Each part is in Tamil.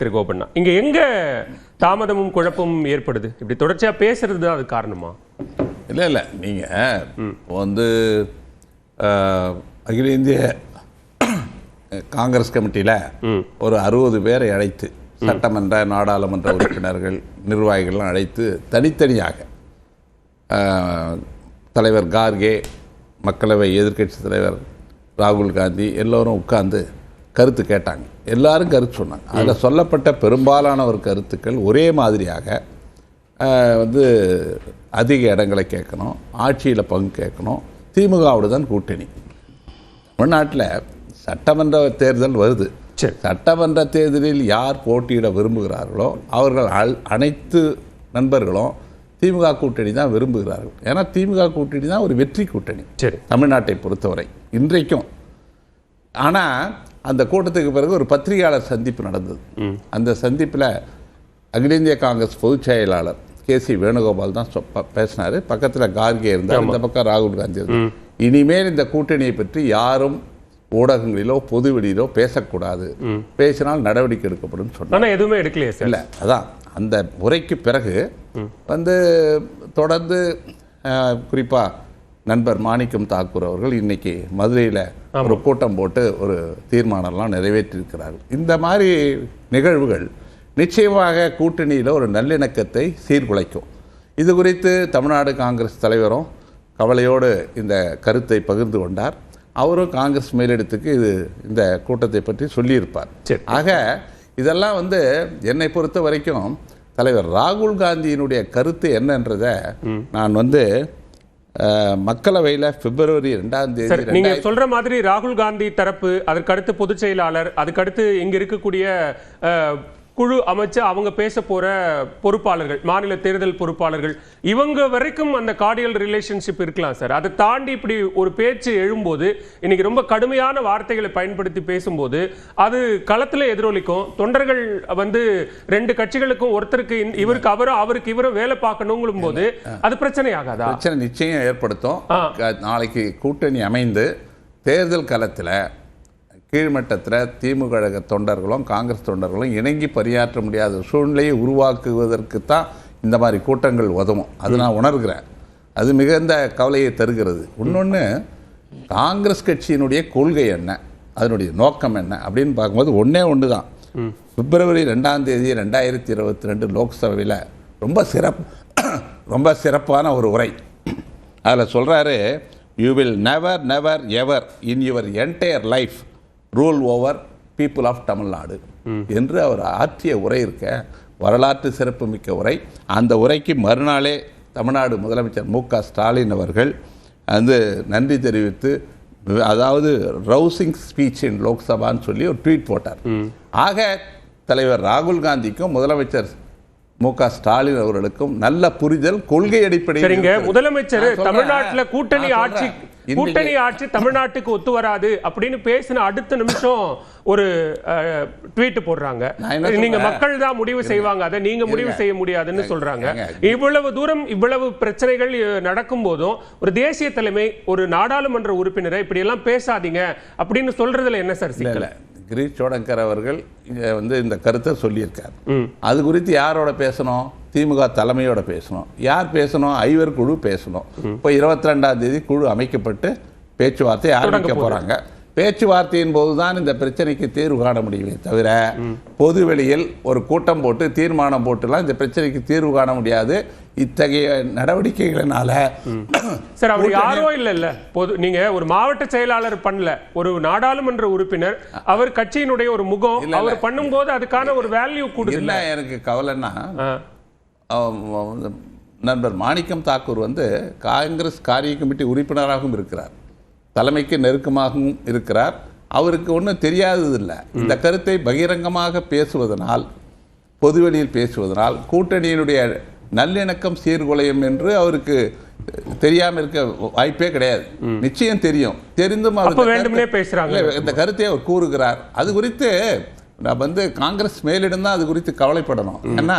திரு கோபண்ணா, இங்க எங்க தாமதமும் குழப்பமும் ஏற்படுது? இப்படி தொடர்ச்சியா பேசுறது தான் அது காரணமா? இல்லை நீங்கள் வந்து அகில இந்திய காங்கிரஸ் கமிட்டியில் ஒரு 60 பேரை அழைத்து சட்டமன்ற நாடாளுமன்ற உறுப்பினர்கள் நிர்வாகிகள்லாம் அழைத்து தனித்தனியாக தலைவர் கார்கே, மக்களவை எதிர்க்கட்சி தலைவர் ராகுல் காந்தி எல்லோரும் உட்கார்ந்து கருத்து கேட்டாங்க. எல்லாரும் கருத்து சொன்னாங்க. அதில் சொல்லப்பட்ட பெரும்பாலான ஒரு கருத்துக்கள் ஒரே மாதிரியாக வந்து அதிக இடங்களை கேட்கணும், ஆட்சியில் பங்கு கேட்கணும், திமுகவோடு தான் கூட்டணி. தமிழ்நாட்டில் சட்டமன்ற தேர்தல் வருது. சட்டமன்ற தேர்தலில் யார் போட்டியிட விரும்புகிறார்களோ அவர்கள் அனைத்து நண்பர்களும் திமுக கூட்டணி தான் விரும்புகிறார்கள். ஏன்னா திமுக கூட்டணி தான் ஒரு வெற்றி கூட்டணி தமிழ்நாட்டை பொறுத்தவரை இன்றைக்கும். ஆனால் அந்த கூட்டத்துக்கு பிறகு ஒரு பத்திரிகையாளர் சந்திப்பு நடந்தது. அந்த சந்திப்பில் அகில இந்திய காங்கிரஸ் பொதுச் செயலாளர் கே.சி. வேணுகோபால் தான் பேசினார். பக்கத்தில் கார்கே இருந்தார், இந்த பக்கம் ராகுல் காந்தி இருந்தார். இனிமேல் இந்த கூட்டணியை பற்றி யாரும் ஊடகங்களிலோ பொதுவெளியிலோ பேசக்கூடாது, பேசினால் நடவடிக்கை எடுக்கப்படும் சொன்னாங்க. எதுவுமே எடுக்கலையே சார். இல்லை, அதான் அந்த உரைக்கு பிறகு வந்து தொடர்ந்து குறிப்பாக நண்பர் மாணிக்கம் தாக்கூர் அவர்கள் இன்னைக்கு மதுரையில் ஒரு கூட்டம் போட்டு ஒரு தீர்மானம்லாம் நிறைவேற்றியிருக்கிறார்கள். இந்த மாதிரி நிகழ்வுகள் நிச்சயமாக கூட்டணியில் ஒரு நல்லிணக்கத்தை சீர்குலைக்கும். இது குறித்து தமிழ்நாடு காங்கிரஸ் தலைவரும் கவலையோடு இந்த கருத்தை பகிர்ந்து கொண்டார். அவரும் காங்கிரஸ் மேலிடத்துக்கு இந்த கூட்டத்தை பற்றி சொல்லியிருப்பார். ஆக இதெல்லாம் வந்து என்னை பொறுத்த வரைக்கும் தலைவர் ராகுல் காந்தியினுடைய கருத்து என்னன்றதை நான் வந்து மக்களவையில் பிப்ரவரி 2ஆம் தேதி நீங்க சொல்ற மாதிரி ராகுல் காந்தி தரப்பு, அதற்கடுத்து பொதுச் செயலாளர், அதுக்கடுத்து இங்க இருக்கக்கூடிய குழு அமைச்சு அவங்க பேச போற பொறுப்பாளர்கள், மாநில தேர்தல் பொறுப்பாளர்கள், இவங்க வரைக்கும் அந்த கார்டியல் ரிலேஷன்ஷிப் இருக்கலாம் சார். அதை தாண்டி இப்படி ஒரு பேச்சு எழும்போது, இன்னைக்கு ரொம்ப கடுமையான வார்த்தைகளை பயன்படுத்தி பேசும்போது அது களத்துல எதிரொலிக்கும். தொண்டர்கள் வந்து 2 கட்சிகளுக்கும் ஒருத்தருக்கு இவருக்கு அவரும் அவருக்கு இவரும் வேலை பார்க்கணுங்கும் போது அது பிரச்சனை ஆகாதா? பிரச்சனை நிச்சயம் ஏற்படுத்தும். நாளைக்கு கூட்டணி அமைந்து தேர்தல் களத்தில் கீழ்மட்டத்தில் திமுக தொண்டர்களும் காங்கிரஸ் தொண்டர்களும் இணங்கி பணியாற்ற முடியாத சூழ்நிலையை உருவாக்குவதற்கு தான் இந்த மாதிரி கூட்டங்கள் உதவும். அது நான் உணர்கிறேன். அது மிகுந்த கவலையை தருகிறது. இன்னொன்று, காங்கிரஸ் கட்சியினுடைய கொள்கை என்ன, அதனுடைய நோக்கம் என்ன அப்படின்னு பார்க்கும்போது ஒன்று தான். பிப்ரவரி 2ஆம் தேதி 2022 லோக்சபையில் ரொம்ப சிறப்பான ஒரு உரை. அதில் சொல்கிறாரு, you will never never ever in your entire life rule over people of Tamil Nadu என்று அவர் ஆற்றிய உரை இருக்க, வரலாற்று சிறப்புமிக்க உரை. அந்த உரைக்கு மறுநாளே தமிழ்நாடு முதலமைச்சர் மு.க. ஸ்டாலின் அவர்கள் வந்து நன்றி தெரிவித்து, அதாவது ரவுசிங் ஸ்பீச் இன் லோக்சபான்னு சொல்லி ஒரு ட்வீட் போட்டார். ஆக தலைவர் ராகுல் காந்திக்கும் முதலமைச்சர் மு.க. ஸ்டாலின் அவர்களுக்கும் நல்ல புரிதல், கொள்கை அடிப்படையில். முதலமைச்சர் தமிழ்நாட்டில் கூட்டணி ஆட்சி தமிழ்நாட்டுக்கு ஒத்து வராது அப்படின்னு பேசின அடுத்த நிமிஷம் ஒரு ட்வீட் போடுறாங்க. நீங்க மக்கள் தான் முடிவு செய்வாங்க, அதை நீங்க முடிவு செய்ய முடியாதுன்னு சொல்றாங்க. இவ்வளவு தூரம் இவ்வளவு பிரச்சனைகள் நடக்கும் போதும் ஒரு தேசிய தலைமை ஒரு நாடாளுமன்ற உறுப்பினரை இப்படி எல்லாம் பேசாதீங்க அப்படின்னு சொல்றதுல என்ன சார் சிக்கல்? கிரீஷ் சோடங்கர் அவர்கள் வந்து இந்த கருத்தை சொல்லியிருக்கார். அது குறித்து யாரோட பேசணும்? திமுக தலைமையோட பேசணும். யார் பேசணும்? ஐவர் குழு பேசணும். இப்போ 22ஆம் தேதி குழு அமைக்கப்பட்டு பேச்சுவார்த்தை ஆரம்பிக்க போறாங்க. பேச்சுவார்த்தையின் போதுதான் இந்த பிரச்சனைக்கு தீர்வு காண முடியுமே தவிர பொது வெளியில் ஒரு கூட்டம் போட்டு தீர்மானம் போட்டுலாம் இந்த பிரச்சனைக்கு தீர்வு காண முடியாது. இத்தகைய நடவடிக்கைகளினால சார் அவர் யாரோ இல்ல நீங்க ஒரு மாவட்ட செயலாளர் பண்ணல, ஒரு நாடாளுமன்ற உறுப்பினர், அவர் கட்சியினுடைய ஒரு முகம், அவர் பண்ணும்போது அதுக்கான ஒரு வேல்யூ கூடுது. என்ன எனக்கு கவலைன்னா, நண்பர் மாணிக்கம் தாக்கூர் வந்து காங்கிரஸ் காரிய கமிட்டி உறுப்பினராகவும் இருக்கிறார், தலைமைக்கு நெருக்கமாகவும் இருக்கிறார். அவருக்கு ஒன்றும் தெரியாததில்லை. இந்த கருத்தை பகிரங்கமாக பேசுவதனால், பொதுவெளியில் பேசுவதனால் கூட்டணியினுடைய நல்லிணக்கம் சீர்குலையும் என்று அவருக்கு தெரியாமல் இருக்க வாய்ப்பே கிடையாது. நிச்சயம் தெரியும். தெரிந்தும் பேசுறாங்க. இந்த கருத்தை அவர் கூறுகிறார். அது குறித்து நான் வந்து காங்கிரஸ் மேலிடம் தான் அது குறித்து கவலைப்படணும். ஏன்னா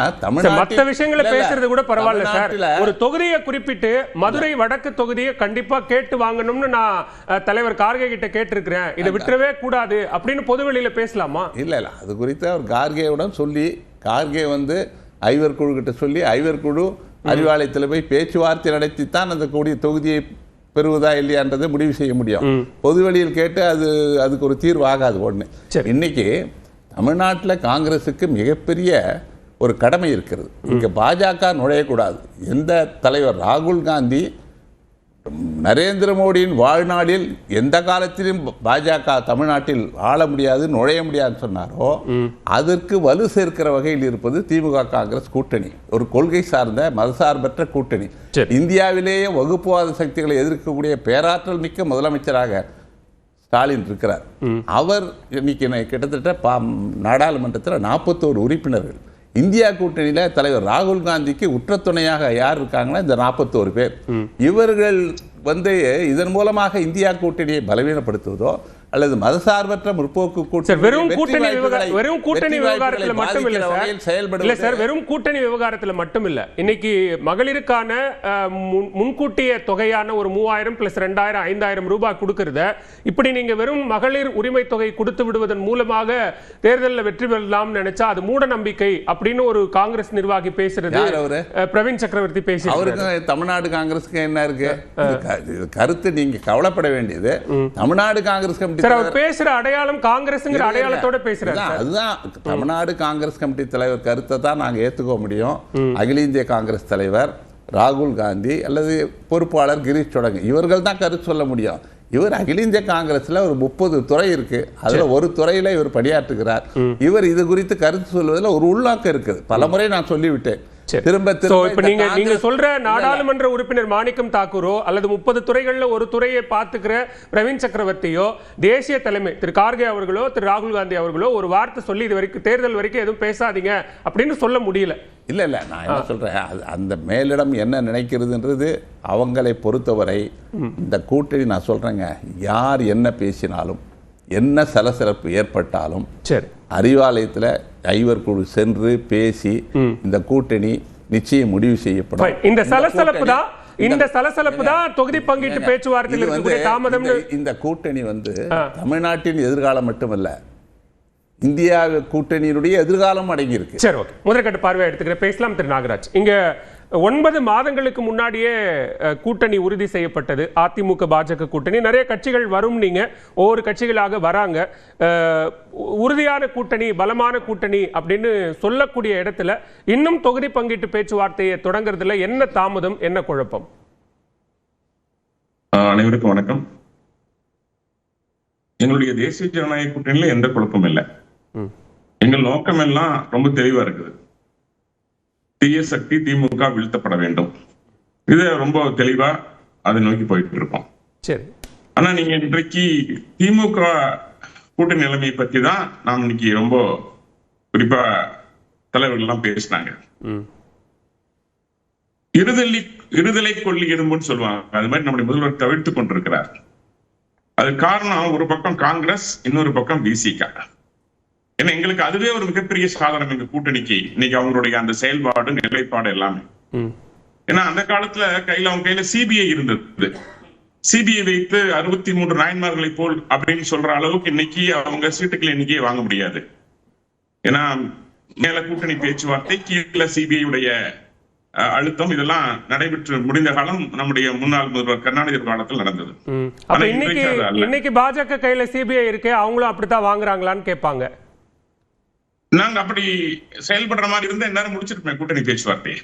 மற்ற விஷயங்களை பேசுறது கூட பரவாயில்ல சார். ஒரு தொகுதியை குறிப்பிட்டு மதுரை வடக்கு தொகுதியை கண்டிப்பா கேட்டு வாங்கணும்னு நான் தலைவர் கார்கே கிட்ட கேட்டிருக்கிறேன், இதை விட்டுறவே கூடாது அப்படின்னு பொதுவெளியில பேசலாமா? இல்ல இல்ல, அது குறித்து அவர் கார்கேவுடன் சொல்லி, கார்கே வந்து ஐவர் குழு கிட்ட சொல்லி, ஐவர் குழு அறிவாலயத்தில் போய் பேச்சுவார்த்தை நடத்தித்தான் அந்த கூடிய தொகுதியை பெறுவதா இல்லையான்றதை முடிவு செய்ய முடியும். பொதுவெளியில் கேட்டு அதுக்கு ஒரு தீர்வு ஆகாது. ஒன்று, இன்னைக்கு தமிழ்நாட்டில் காங்கிரஸுக்கு மிகப்பெரிய ஒரு கடமை இருக்கிறது. இங்கே பாஜக நுழையக்கூடாது. எந்த தலைவர் ராகுல் காந்தி நரேந்திர மோடியின் வாழ்நாளில் எந்த காலத்திலும் பாஜக தமிழ்நாட்டில் ஆள முடியாது, நுழைய முடியாதுன்னு சொன்னாரோ அதற்கு வலு சேர்க்கிற வகையில் இருப்பது திமுக காங்கிரஸ் கூட்டணி. ஒரு கொள்கை சார்ந்த மதசார்பற்ற கூட்டணி. இந்தியாவிலேயே வகுப்புவாத சக்திகளை எதிர்க்கக்கூடிய பேராற்றல் மிக்க முதலமைச்சராக ஸ்டாலின் இருக்கிறார். அவர் இன்னைக்கு கிட்டத்தட்ட நாடாளுமன்றத்தில் 41 உறுப்பினர்கள். இந்தியா கூட்டணியில் தலைவர் ராகுல் காந்திக்கு உற்ற துணையாக யார் இருக்காங்கன்னா இந்த 41 பேர். இவர்கள் வந்து இதன் மூலமாக இந்தியா கூட்டணியை பலவீனப்படுத்துவதோ அல்லது மதசார்பற்ற முற்போக்கு கூட்டணி வெறும் கூட்டணி விவகாரத்தில் மட்டும் இல்ல சார், வெறும் கூட்டணி விவகாரத்தில் மட்டும் இல்ல. இன்னைக்கு மகளிருக்கான முன்கூட்டிய தொகையான ஒரு 3000 பிளஸ் 2000 5000 ரூபாய் கொடுக்கறத இப்படி நீங்க வெறும் மகளிர் உரிமை தொகை கொடுத்து விடுவதன் மூலமாக தேர்தலில் வெற்றி பெறலாம் நினைச்சா அது மூட நம்பிக்கை அப்படின்னு ஒரு காங்கிரஸ் நிர்வாகி பேசுறது. பிரவீன் சக்கரவர்த்தி பேசி அவருக்கு தமிழ்நாடு காங்கிரஸுக்கு என்ன இருக்கு கருத்து? நீங்க கவலைப்பட வேண்டியது தமிழ்நாடு காங்கிரஸ் கமிட்டி பேசுற அடையாளம் காங்கிரஸ்ங்கிற அடையாளத்தோட பேசுறாரு. அதுதான் தமிழ்நாடு காங்கிரஸ் கமிட்டி தலைவர் கருத்தை தான் நாங்க ஏத்துக்க முடியும். அகில இந்திய காங்கிரஸ் தலைவர் ராகுல் காந்தி அல்லது பொறுப்பாளர் கிரீஷ் சோடங்கி இவர்கள் தான் கருத்து சொல்ல முடியும். இவர் அகில இந்திய காங்கிரஸ்ல ஒரு 30 துறை இருக்கு, அதுல ஒரு துறையில இவர் பணியாற்றுகிறார். இவர் இது குறித்து கருத்து சொல்வதில் ஒரு உள்நாக்கம் இருக்குது. பலமுறை நான் சொல்லிவிட்டேன். நீங்க சொல்ற நாடாளுமன்ற உறுப்பினர் மாணிக்கம் தாக்கூரோ அல்லது 30 துறைகள்ல ஒரு துறையை பார்த்துக்கிற பிரவீன் சக்கரவர்த்தியோ தேசிய தலைமை திரு கார்கே அவர்களோ திரு ராகுல் காந்தி அவர்களோ ஒரு வார்த்தை சொல்லி இது வரைக்கும் தேர்தல் வரைக்கும் எதுவும் பேசாதீங்க அப்படின்னு சொல்ல முடியல. இல்ல நான் என்ன சொல்றேன், அந்த மேலிடம் என்ன நினைக்கிறதுன்றது அவங்களை பொறுத்தவரை இந்த கூட்டணி நான் சொல்றேங்க, யார் என்ன பேசினாலும் என்ன சலசலப்பு ஏற்பட்டாலும் அறிவாலயத்தில் ஐவர் குழு சென்று பேசி இந்த கூட்டணி நிச்சயம் முடிவு செய்யப்படும். இந்த சலசலப்பு தான் தொகுதி பங்கீட்டு பேச்சுவார்த்தையில் இருக்கக்கூடிய தாமதம். இந்த கூட்டணி வந்து தமிழ்நாட்டின் எதிர்காலம் மட்டுமல்ல, இந்தியா கூட்டணியினுடைய எதிர்காலம் அடங்கி இருக்கு. சரி, ஓகே, முதற்கட்ட பார்வையை எடுத்துக்கிறேன். பேசலாம் திரு நாகராஜ். இங்க 9 மாதங்களுக்கு முன்னாடியே கூட்டணி உறுதி செய்யப்பட்டது. அதிமுக பாஜக கூட்டணி நிறைய கட்சிகள் வரும், நீங்க ஒவ்வொரு கட்சிகளாக வராங்க. உறுதியான கூட்டணி பலமான கூட்டணி அப்படின்னு சொல்லக்கூடிய இடத்துல இன்னும் தொகுதி பங்கீட்டு பேச்சுவார்த்தையை தொடங்குறதுல என்ன தாமதம், என்ன குழப்பம்? அனைவருக்கும் வணக்கம். எங்களுடைய தேசிய ஜனநாயக கூட்டணியில எந்த குழப்பம் இல்லை. எங்கள் நோக்கம் எல்லாம் ரொம்ப தெளிவா இருக்குது. தீய சக்தி திமுக வீழ்த்தப்பட வேண்டும். இது ரொம்ப தெளிவா அதை நோக்கி போயிட்டு இருக்கோம். சரி, ஆனா நீங்க இன்றைக்கு திமுக கூட்டணி நிலைமையை பத்தி தான் நாம் இன்னைக்கு ரொம்ப குறிப்பா தலைவர்கள் எல்லாம் பேசினாங்க. இருதலை கொள்ளி எறும்புன்னு சொல்லுவாங்க, அது மாதிரி நம்முடைய முதல்வர் தவிர்த்து கொண்டிருக்கிறார். அது காரணம் ஒரு பக்கம் காங்கிரஸ், இன்னொரு பக்கம் விசிக. ஏன்னா எங்களுக்கு அதுவே ஒரு மிகப்பெரிய சாதனம் எங்க கூட்டணிக்கு இன்னைக்கு அவங்களுடைய அந்த செயல்பாடு நிலைப்பாடு எல்லாமே. ஏன்னா அந்த காலத்துல அவங்க கையில சிபிஐ இருந்தது. சிபிஐ வைத்து 63 நாயன்மார்களை போல் அப்படின்னு சொல்ற அளவுக்கு இன்னைக்கு அவங்க சீட்டுகள் எண்ணிக்கையை வாங்க முடியாது. ஏன்னா மேல கூட்டணி பேச்சுவார்த்தை, கீழே சிபிஐ உடைய அழுத்தம், இதெல்லாம் நடைபெற்று முடிந்த காலம் நம்முடைய முன்னாள் முதல்வர் கருணாநிதி காலத்தில் நடந்தது. இன்னைக்கு பாஜக கையில சிபிஐ இருக்கு, அவங்களும் அப்படித்தான் வாங்குறாங்களான்னு கேட்பாங்க. நாங்க அப்படி செயல்படுற மாதிரி இருந்தா எல்லாரும் முடிச்சிருப்பேன் கூட்டணி பேச்சுவார்த்தையை.